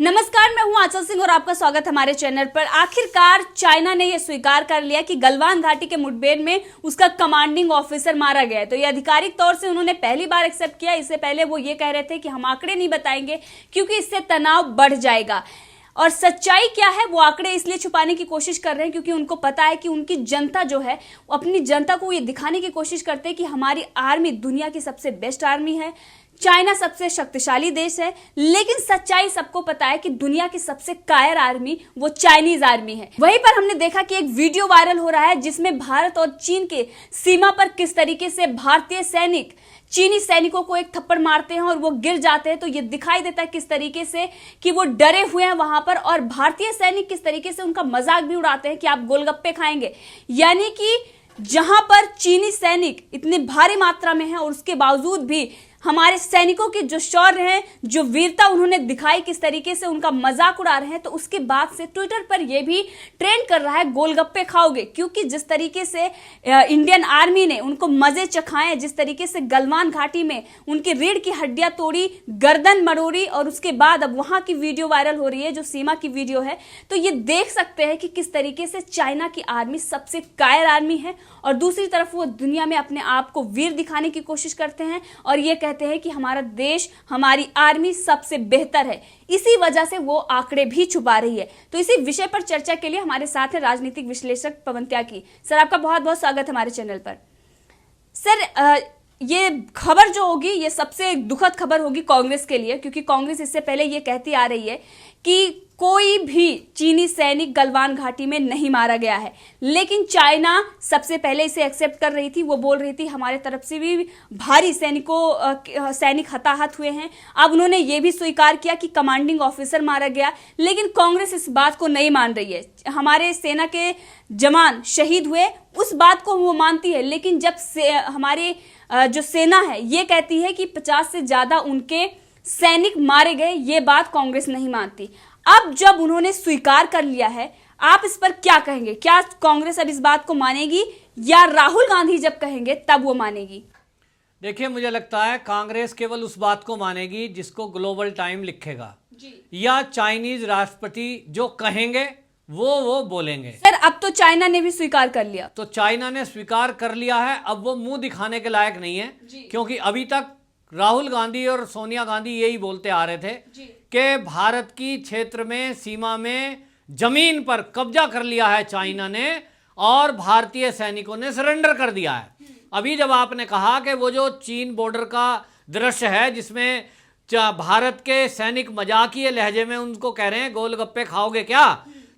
नमस्कार, मैं हूं आंचल सिंह और आपका स्वागत हमारे चैनल पर। आखिरकार चाइना ने यह स्वीकार कर लिया कि गलवान घाटी के मुठभेड़ में उसका कमांडिंग ऑफिसर मारा गया है। तो ये आधिकारिक तौर से उन्होंने पहली बार एक्सेप्ट किया। इससे पहले वो ये कह रहे थे कि हम आंकड़े नहीं बताएंगे क्योंकि इससे तनाव बढ़ जाएगा। और सच्चाई क्या है, वो आंकड़े इसलिए छुपाने की कोशिश कर रहे हैं क्योंकि उनको पता है कि उनकी जनता जो है, अपनी जनता को ये दिखाने की कोशिश करते हैं कि हमारी आर्मी दुनिया की सबसे बेस्ट आर्मी है, चाइना सबसे शक्तिशाली देश है। लेकिन सच्चाई सबको पता है कि दुनिया की सबसे कायर आर्मी वो चाइनीज आर्मी है। वहीं पर हमने देखा कि एक वीडियो वायरल हो रहा है जिसमें भारत और चीन के सीमा पर किस तरीके से भारतीय सैनिक चीनी सैनिकों को एक थप्पड़ मारते हैं और वो गिर जाते हैं। तो ये दिखाई देता है किस तरीके से कि वो डरे हुए हैं वहां पर, और भारतीय सैनिक किस तरीके से उनका मजाक भी उड़ाते हैं कि आप गोलगप्पे खाएंगे। यानी कि जहां पर चीनी सैनिक इतनी भारी मात्रा में है और उसके बावजूद भी हमारे सैनिकों के जो शौर्य हैं, जो वीरता उन्होंने दिखाई, किस तरीके से उनका मजाक उड़ा रहे हैं। तो उसके बाद से ट्विटर पर यह भी ट्रेंड कर रहा है गोलगप्पे खाओगे, क्योंकि जिस तरीके से इंडियन आर्मी ने उनको मजे चखाए, जिस तरीके से गलवान घाटी में उनकी रीढ़ की हड्डियां तोड़ी, गर्दन मरोड़ी, और उसके बाद अब वहां की वीडियो वायरल हो रही है जो सीमा की वीडियो है। तो ये देख सकते हैं कि किस तरीके से चाइना की आर्मी सबसे कायर आर्मी है और दूसरी तरफ वो दुनिया में अपने आप को वीर दिखाने की कोशिश करते हैं और ये कहते हैं कि हमारा देश, हमारी आर्मी सबसे बेहतर है। इसी वजह से वो आंकड़े भी छुपा रही है। तो इसी विषय पर चर्चा के लिए हमारे साथ है राजनीतिक विश्लेषक पवन त्यागी। सर, आपका बहुत बहुत स्वागत हमारे चैनल पर। सर, ये खबर जो होगी ये सबसे दुखद खबर होगी कांग्रेस के लिए, क्योंकि कांग्रेस इससे पहले ये कहती आ रही है कि कोई भी चीनी सैनिक गलवान घाटी में नहीं मारा गया है। लेकिन चाइना सबसे पहले इसे एक्सेप्ट कर रही थी। वो बोल रही थी हमारे तरफ से भी भारी सैनिक हताहत हुए हैं। अब उन्होंने ये भी स्वीकार किया कि कमांडिंग ऑफिसर मारा गया। लेकिन कांग्रेस इस बात को नहीं मान रही है। हमारे सेना के जवान शहीद हुए, उस बात को वो मानती है। लेकिन जब हमारे जो सेना है ये कहती है कि 50 से ज्यादा उनके सैनिक मारे गए, ये बात कांग्रेस नहीं मानती। अब जब उन्होंने स्वीकार कर लिया है, आप इस पर क्या कहेंगे? क्या कांग्रेस अब इस बात को मानेगी या राहुल गांधी जब कहेंगे तब वो मानेगी? देखिए, मुझे लगता है कांग्रेस केवल उस बात को मानेगी जिसको ग्लोबल टाइम लिखेगा जी, या चाइनीज राष्ट्रपति जो कहेंगे वो बोलेंगे। सर, अब तो चाइना ने भी स्वीकार कर लिया। तो चाइना ने स्वीकार कर लिया है, अब वो मुंह दिखाने के लायक नहीं है, क्योंकि अभी तक राहुल गांधी और सोनिया गांधी यही बोलते आ रहे थे कि भारत की क्षेत्र में, सीमा में, जमीन पर कब्जा कर लिया है चाइना ने और भारतीय सैनिकों ने सरेंडर कर दिया है। अभी जब आपने कहा कि वो जो चीन बॉर्डर का दृश्य है जिसमें भारत के सैनिक मजाकिये लहजे में उनको कह रहे हैं गोलगप्पे खाओगे क्या,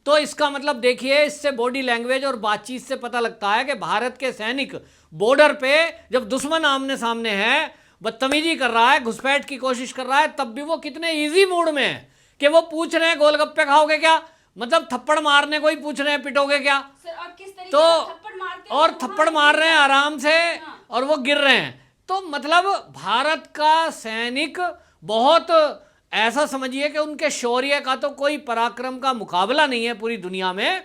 तो इसका मतलब देखिए, इससे बॉडी लैंग्वेज और बातचीत से पता लगता है कि भारत के सैनिक बॉर्डर पे जब दुश्मन आमने सामने है, बदतमीजी कर रहा है, घुसपैठ की कोशिश कर रहा है, तब भी वो कितने इजी मूड में है कि वो पूछ रहे हैं गोलगप्पे खाओगे क्या, मतलब थप्पड़ मारने को ही पूछ रहे हैं, पिटोगे क्या। तो और थप्पड़ मार रहे हैं आराम से और वो गिर रहे हैं। तो मतलब भारत का सैनिक बहुत, ऐसा समझिए कि उनके शौर्य का तो कोई पराक्रम का मुकाबला नहीं है पूरी दुनिया में।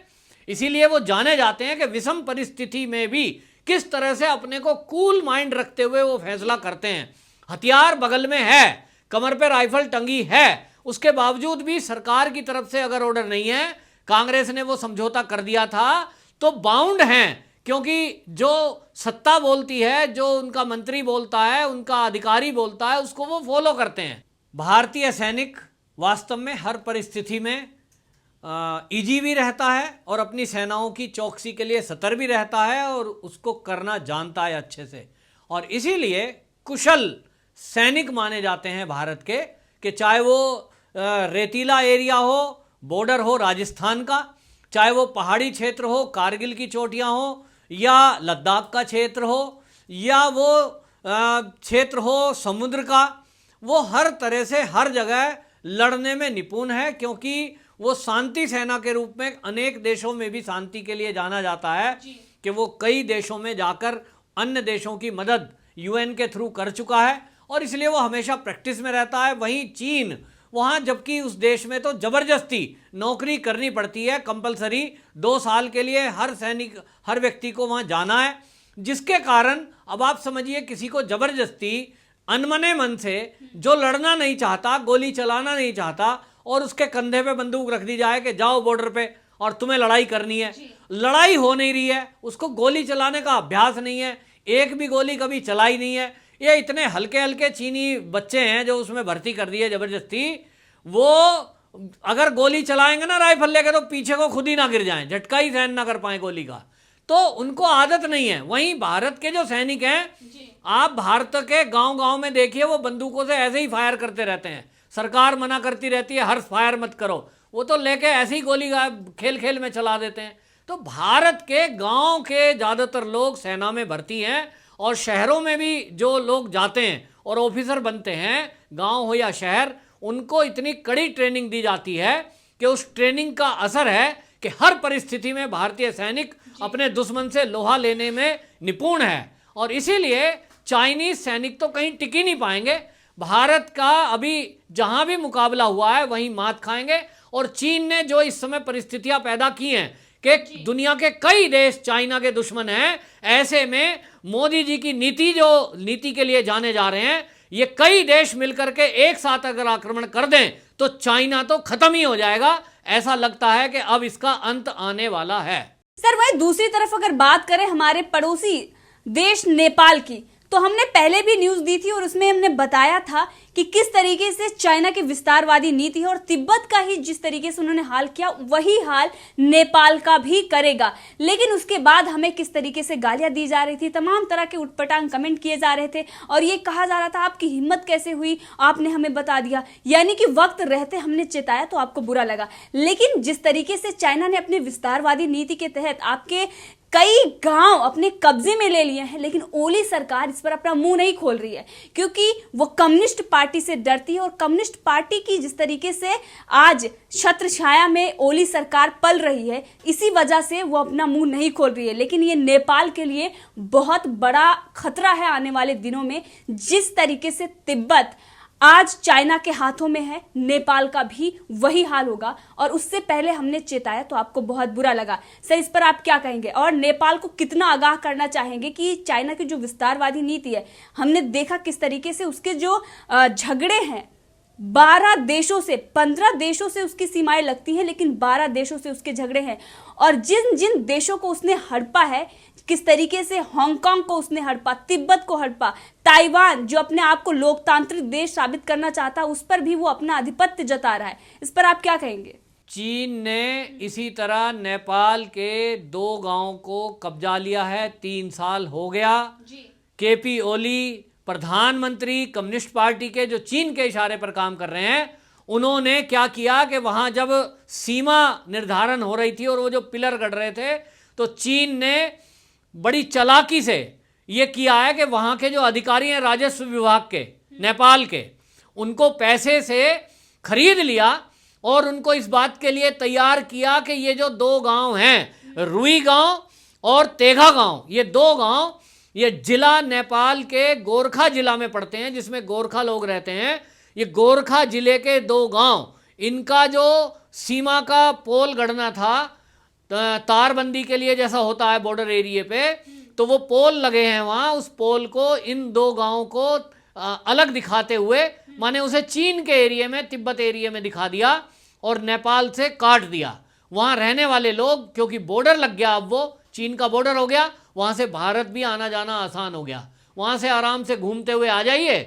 इसीलिए वो जाने जाते हैं कि विषम परिस्थिति में भी किस तरह से अपने को कूल माइंड रखते हुए वो फैसला करते हैं। हथियार बगल में है, कमर पे राइफल टंगी है, उसके बावजूद भी सरकार की तरफ से अगर ऑर्डर नहीं है, कांग्रेस ने वो समझौता कर दिया था, तो बाउंड हैं, क्योंकि जो सत्ता बोलती है, जो उनका मंत्री बोलता है, उनका अधिकारी बोलता है, उसको वो फॉलो करते हैं। भारतीय सैनिक वास्तव में हर परिस्थिति में ईजी भी रहता है और अपनी सेनाओं की चौकसी के लिए सतर्क भी रहता है और उसको करना जानता है अच्छे से। और इसीलिए कुशल सैनिक माने जाते हैं भारत के, कि चाहे वो रेतीला एरिया हो, बॉर्डर हो राजस्थान का, चाहे वो पहाड़ी क्षेत्र हो, कारगिल की चोटियां हो, या लद्दाख का क्षेत्र हो, या वो क्षेत्र हो समुद्र का, वो हर तरह से हर जगह लड़ने में निपुण है, क्योंकि वो शांति सेना के रूप में अनेक देशों में भी शांति के लिए जाना जाता है कि वो कई देशों में जाकर अन्य देशों की मदद यूएन के थ्रू कर चुका है और इसलिए वो हमेशा प्रैक्टिस में रहता है। वहीं चीन, वहाँ जबकि उस देश में तो जबरदस्ती नौकरी करनी पड़ती है, कंपलसरी 2 साल के लिए हर व्यक्ति को वहाँ जाना है, जिसके कारण अब आप समझिए किसी को जबरदस्ती अनमने मन से जो लड़ना नहीं चाहता, गोली चलाना नहीं चाहता, और उसके कंधे पे बंदूक रख दी जाए कि जाओ बॉर्डर पे और तुम्हें लड़ाई करनी है। लड़ाई हो नहीं रही है, उसको गोली चलाने का अभ्यास नहीं है, एक भी गोली कभी चलाई नहीं है। ये इतने हल्के हल्के चीनी बच्चे हैं जो उसमें भर्ती कर दिए जबरदस्ती, वो अगर गोली चलाएंगे ना राइफल लेके तो पीछे को खुद ही ना गिर जाएं, झटका ही सहन ना कर पाए गोली का, तो उनको आदत नहीं है। वहीं भारत के जो सैनिक हैं, आप भारत के गांव गांव में देखिए, वो बंदूकों से ऐसे ही फायर करते रहते हैं। सरकार मना करती रहती है हर फायर मत करो, वो तो लेके ऐसे ही गोली खेल खेल में चला देते हैं। तो भारत के गांव के ज़्यादातर लोग सेना में भर्ती हैं, और शहरों में भी जो लोग जाते हैं और ऑफिसर बनते हैं, गांव हो या शहर, उनको इतनी कड़ी ट्रेनिंग दी जाती है कि उस ट्रेनिंग का असर है कि हर परिस्थिति में भारतीय सैनिक अपने दुश्मन से लोहा लेने में निपुण है। और इसीलिए चाइनीज सैनिक तो कहीं टिक ही नहीं पाएंगे। भारत का अभी जहां भी मुकाबला हुआ है वहीं मात खाएंगे। और चीन ने जो इस समय परिस्थितियां पैदा की हैं कि दुनिया के कई देश चाइना के दुश्मन हैं, ऐसे में मोदी जी की नीति के लिए जाने जा रहे हैं, ये कई देश मिलकर के एक साथ अगर आक्रमण कर दें तो चाइना तो खत्म ही हो जाएगा। ऐसा लगता है कि अब इसका अंत आने वाला है। सर, वही दूसरी तरफ अगर बात करें हमारे पड़ोसी देश नेपाल की, तो हमने पहले भी न्यूज दी थी और उसमें हमने बताया था कि किस तरीके से चाइना की विस्तारवादी नीति है, और तिब्बत का ही जिस तरीके से उन्होंने हाल किया वही हाल नेपाल का भी करेगा। लेकिन उसके बाद हमें किस तरीके से गालियां दी जा रही थी, तमाम तरह के उटपटांग कमेंट किए जा रहे थे, और ये कहा जा रहा था आपकी हिम्मत कैसे हुई, आपने हमें बता दिया। यानी कि वक्त रहते हमने चेताया तो आपको बुरा लगा। लेकिन जिस तरीके से चाइना ने अपनी विस्तारवादी नीति के तहत आपके कई गांव अपने कब्जे में ले लिए हैं, लेकिन ओली सरकार इस पर अपना मुंह नहीं खोल रही है, क्योंकि वो कम्युनिस्ट पार्टी से डरती है। और कम्युनिस्ट पार्टी की जिस तरीके से आज छत्र छाया में ओली सरकार पल रही है, इसी वजह से वो अपना मुंह नहीं खोल रही है। लेकिन ये नेपाल के लिए बहुत बड़ा खतरा है आने वाले दिनों में। जिस तरीके से तिब्बत आज चाइना के हाथों में है, नेपाल का भी वही हाल होगा। और उससे पहले हमने चेताया तो आपको बहुत बुरा लगा। सर, इस पर आप क्या कहेंगे, और नेपाल को कितना आगाह करना चाहेंगे कि चाइना की जो विस्तारवादी नीति है, हमने देखा किस तरीके से उसके जो झगड़े हैं 12 देशों से, 15 देशों से उसकी सीमाएं लगती हैं, लेकिन 12 देशों से उसके झगड़े हैं। और जिन जिन देशों को उसने हड़पा है, किस तरीके से हांगकांग को उसने हड़पा, तिब्बत को हड़पा, ताइवान जो अपने आप को लोकतांत्रिक देश साबित करना चाहता, उस पर भी वो अपना आधिपत्य जता रहा है। इस पर आप क्या कहेंगे? चीन ने इसी तरह नेपाल के 2 गांवों को कब्जा लिया है। 3 साल हो गया। केपी ओली प्रधानमंत्री कम्युनिस्ट पार्टी के, जो चीन के इशारे पर काम कर रहे हैं, उन्होंने क्या किया कि वहां जब सीमा निर्धारण हो रही थी और वो जो पिलर गढ़ रहे थे, तो चीन ने बड़ी चालाकी से ये किया है कि वहाँ के जो अधिकारी हैं राजस्व विभाग के नेपाल के, उनको पैसे से खरीद लिया और उनको इस बात के लिए तैयार किया कि ये जो 2 गांव हैं, रुई गांव और तेघा गांव, ये 2 गांव ये जिला नेपाल के गोरखा जिला में पड़ते हैं, जिसमें गोरखा लोग रहते हैं। ये गोरखा जिले के 2 गांव, इनका जो सीमा का पोल गढ़ना था तारबंदी के लिए, जैसा होता है बॉर्डर एरिया पे, तो वो पोल लगे हैं वहाँ। उस पोल को इन 2 गांवों को अलग दिखाते हुए, माने उसे चीन के एरिया में, तिब्बत एरिया में दिखा दिया और नेपाल से काट दिया। वहाँ रहने वाले लोग, क्योंकि बॉर्डर लग गया, अब वो चीन का बॉर्डर हो गया, वहाँ से भारत भी आना जाना आसान हो गया। वहाँ से आराम से घूमते हुए आ जाइए,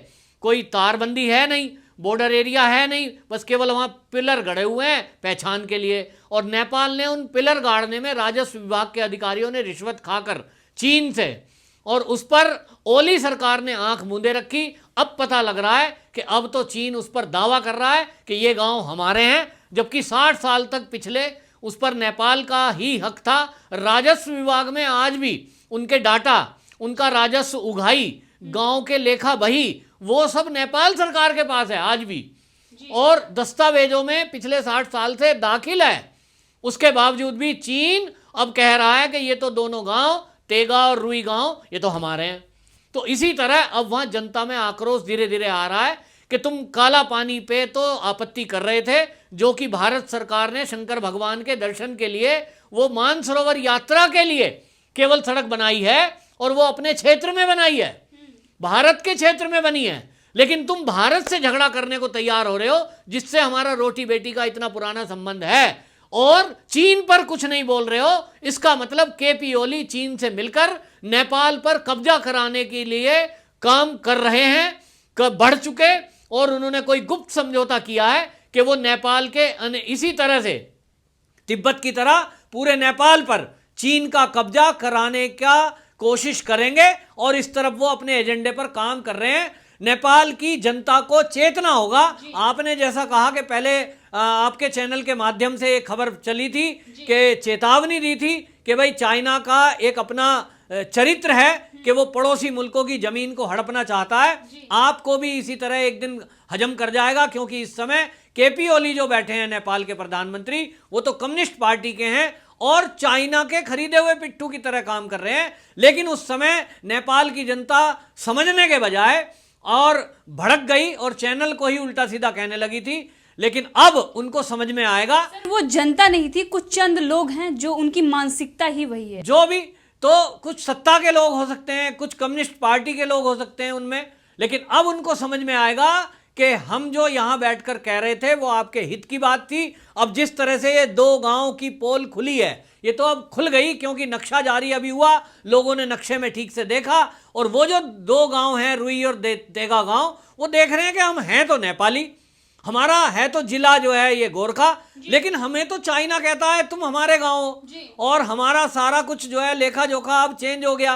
कोई तारबंदी है नहीं, बॉर्डर एरिया है नहीं, बस केवल वहाँ पिलर गड़े हुए हैं पहचान के लिए। और नेपाल ने उन पिलर गाड़ने में राजस्व विभाग के अधिकारियों ने रिश्वत खाकर चीन से, और उस पर ओली सरकार ने आंख मूंदे रखी। अब पता लग रहा है कि अब तो चीन उस पर दावा कर रहा है कि ये गांव हमारे हैं, जबकि 60 साल तक पिछले उस पर नेपाल का ही हक था। राजस्व विभाग में आज भी उनके डाटा, उनका राजस्व उगाही, गांव के लेखा बही, वो सब नेपाल सरकार के पास है आज भी, और दस्तावेजों में पिछले 60 साल से दाखिल है। उसके बावजूद भी चीन अब कह रहा है कि ये तो दोनों गांव, तेगा और रुई गांव, ये तो हमारे हैं। तो इसी तरह अब वहां जनता में आक्रोश धीरे धीरे आ रहा है कि तुम काला पानी पे तो आपत्ति कर रहे थे, जो कि भारत सरकार ने शंकर भगवान के दर्शन के लिए, वो मानसरोवर यात्रा के लिए केवल सड़क बनाई है, और वो अपने क्षेत्र में बनाई है, भारत के क्षेत्र में बनी है। लेकिन तुम भारत से झगड़ा करने को तैयार हो रहे हो, जिससे हमारा रोटी बेटी का इतना पुराना संबंध है, और चीन पर कुछ नहीं बोल रहे हो। इसका मतलब केपी ओली चीन से मिलकर नेपाल पर कब्जा कराने के लिए काम कर रहे हैं, बढ़ चुके, और उन्होंने कोई गुप्त समझौता किया है कि वो नेपाल के इसी तरह से तिब्बत की तरह पूरे नेपाल पर चीन का कब्जा कराने का कोशिश करेंगे, और इस तरफ वो अपने एजेंडे पर काम कर रहे हैं। नेपाल की जनता को चेतना होगा। आपने जैसा कहा कि पहले आपके चैनल के माध्यम से एक खबर चली थी कि चेतावनी दी थी कि भाई चाइना का एक अपना चरित्र है कि वो पड़ोसी मुल्कों की जमीन को हड़पना चाहता है। आपको भी इसी तरह एक दिन हजम कर जाएगा, क्योंकि इस समय केपी ओली जो बैठे हैं नेपाल के प्रधानमंत्री, वो तो कम्युनिस्ट पार्टी के हैं और चाइना के खरीदे हुए पिट्ठू की तरह काम कर रहे हैं। लेकिन उस समय नेपाल की जनता समझने के बजाय और भड़क गई और चैनल को ही उल्टा सीधा कहने लगी थी। लेकिन अब उनको समझ में आएगा। वो जनता नहीं थी, कुछ चंद लोग हैं जो उनकी मानसिकता ही वही है। जो भी, तो कुछ सत्ता के लोग हो सकते हैं, कुछ कम्युनिस्ट पार्टी के लोग हो सकते हैं उनमें, लेकिन अब उनको समझ में आएगा कि हम जो यहां बैठकर कह रहे थे वो आपके हित की बात थी। अब जिस तरह से ये 2 गांव की पोल खुली है, ये तो अब खुल गई, क्योंकि नक्शा जारी अभी हुआ, लोगों ने नक्शे में ठीक से देखा, और वो जो 2 गांव हैं, रुई और देगा गांव, वो देख रहे हैं कि हम हैं तो नेपाली, हमारा है तो जिला जो है ये गोरखा, लेकिन हमें तो चाइना कहता है तुम हमारे गांव हो, और हमारा सारा कुछ जो है लेखा जोखा अब चेंज हो गया।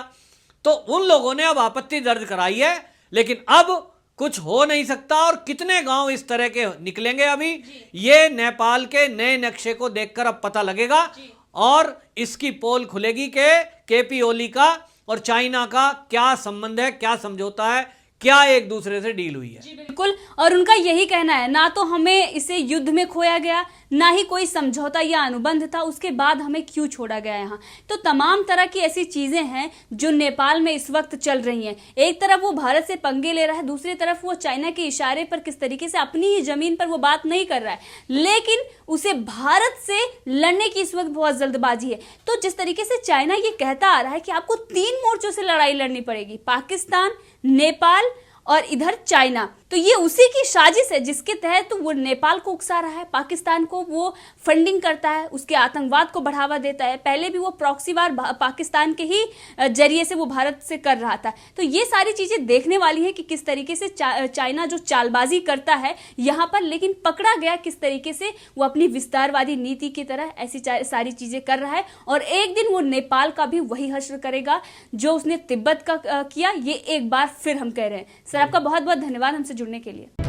तो उन लोगों ने अब आपत्ति दर्ज कराई है, लेकिन अब कुछ हो नहीं सकता। और कितने गांव इस तरह के निकलेंगे अभी, ये नेपाल के नए नक्शे को देखकर अब पता लगेगा, और इसकी पोल खुलेगी कि केपी ओली का और चाइना का क्या संबंध है, क्या समझौता है, क्या एक दूसरे से डील हुई है। जी बिल्कुल, और उनका यही कहना है, ना तो हमें इसे युद्ध में खोया गया, ना ही कोई समझौता या अनुबंध था, उसके बाद हमें क्यों छोड़ा गया यहाँ। तो तमाम तरह की ऐसी चीजें हैं जो नेपाल में इस वक्त चल रही हैं। एक तरफ वो भारत से पंगे ले रहा है, दूसरी तरफ वो चाइना के इशारे पर किस तरीके से अपनी ही जमीन पर वो बात नहीं कर रहा है, लेकिन उसे भारत से लड़ने की इस वक्त बहुत जल्दबाजी है। तो जिस तरीके से चाइना ये कहता आ रहा है कि आपको 3 मोर्चों से लड़ाई लड़नी पड़ेगी, पाकिस्तान, नेपाल और इधर चाइना, तो ये उसी की साजिश है जिसके तहत वो नेपाल को उकसा रहा है, पाकिस्तान को वो फंडिंग करता है, उसके आतंकवाद को बढ़ावा देता है। पहले भी वो प्रॉक्सी वार पाकिस्तान के ही जरिए से वो भारत से कर रहा था। तो ये सारी चीजें देखने वाली है कि किस तरीके से चाइना जो चालबाजी करता है यहाँ पर, लेकिन पकड़ा गया किस तरीके से वो अपनी विस्तारवादी नीति की तरह ऐसी सारी चीजें कर रहा है। और एक दिन वो नेपाल का भी वही हश्र करेगा जो उसने तिब्बत का किया। ये एक बार फिर हम कह रहे हैं। सर, आपका बहुत बहुत धन्यवाद हमसे जुड़ने के लिए।